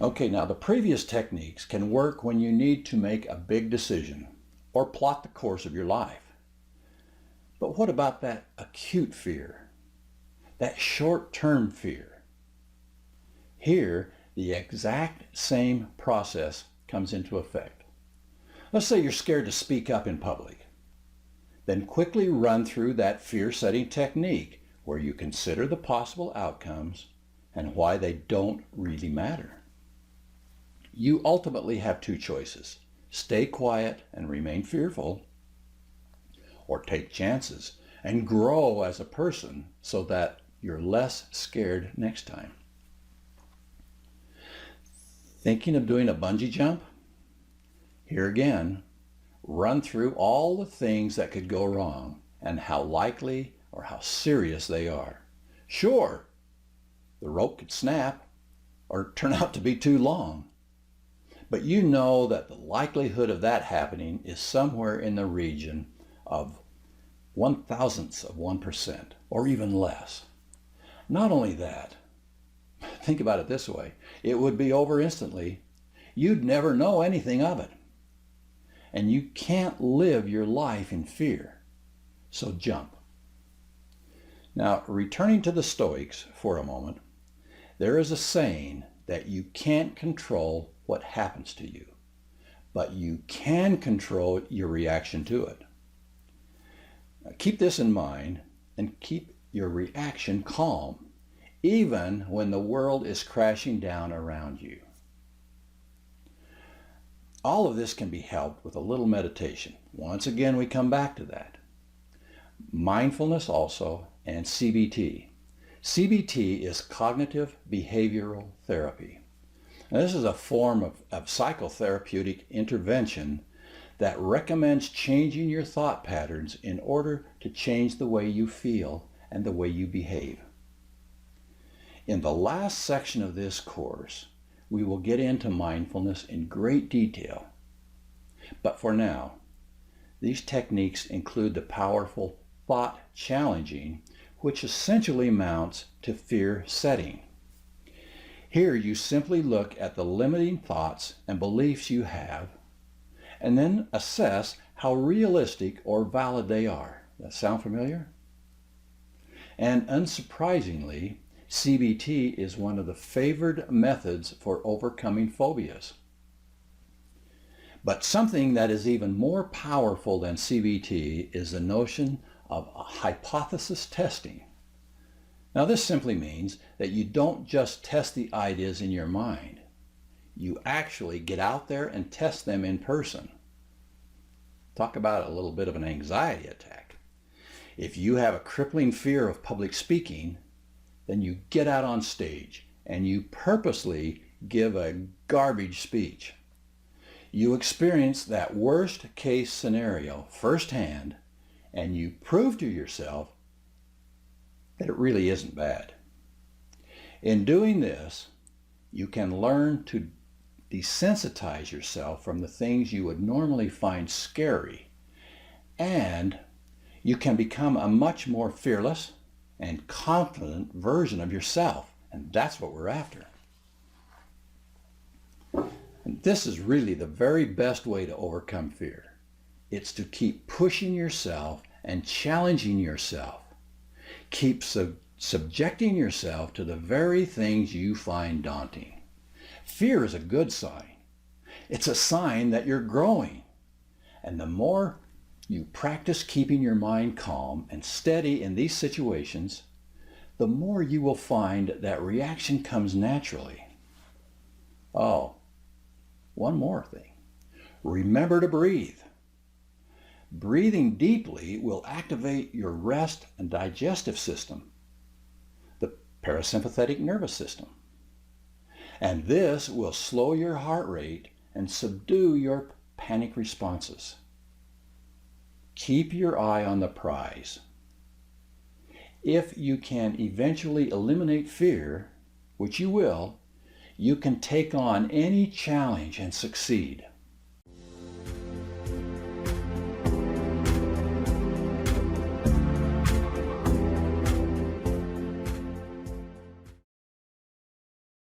Okay, now the previous techniques can work when you need to make a big decision or plot the course of your life. But what about that acute fear, that short-term fear? Here, the exact same process comes into effect. Let's say you're scared to speak up in public. Then quickly run through that fear-setting technique where you consider the possible outcomes and why they don't really matter. You ultimately have two choices: stay quiet and remain fearful, or take chances and grow as a person so that you're less scared next time. Thinking of doing a bungee jump? Here again, run through all the things that could go wrong and how likely or how serious they are. Sure, the rope could snap or turn out to be too long, but you know that the likelihood of that happening is somewhere in the region of 0.001% or even less. Not only that, think about it this way, it would be over instantly. You'd never know anything of it. And you can't live your life in fear. So jump. Now, returning to the Stoics for a moment, there is a saying that you can't control what happens to you, but you can control your reaction to it. Now, keep this in mind and keep your reaction calm, even when the world is crashing down around you. All of this can be helped with a little meditation. Once again, we come back to that. Mindfulness also, and CBT. CBT is cognitive behavioral therapy. Now, this is a form of psychotherapeutic intervention that recommends changing your thought patterns in order to change the way you feel and the way you behave. In the last section of this course, we will get into mindfulness in great detail. But for now, these techniques include the powerful thought challenging, which essentially amounts to fear setting. Here you simply look at the limiting thoughts and beliefs you have, and then assess how realistic or valid they are. That sound familiar? And unsurprisingly, CBT is one of the favored methods for overcoming phobias. But something that is even more powerful than CBT is the notion of hypothesis testing. Now, this simply means that you don't just test the ideas in your mind. You actually get out there and test them in person. Talk about a little bit of an anxiety attack. If you have a crippling fear of public speaking, then you get out on stage and you purposely give a garbage speech. You experience that worst case scenario firsthand, and you prove to yourself that it really isn't bad. In doing this, you can learn to desensitize yourself from the things you would normally find scary, and you can become a much more fearless and confident version of yourself, and that's what we're after. And this is really the very best way to overcome fear. It's to keep pushing yourself and challenging yourself. Keep subjecting yourself to the very things you find daunting. Fear is a good sign. It's a sign that you're growing. And the more you practice keeping your mind calm and steady in these situations, the more you will find that reaction comes naturally. Oh, one more thing. Remember to breathe. Breathing deeply will activate your rest and digestive system, the parasympathetic nervous system. And this will slow your heart rate and subdue your panic responses. Keep your eye on the prize. If you can eventually eliminate fear, which you will, you can take on any challenge and succeed.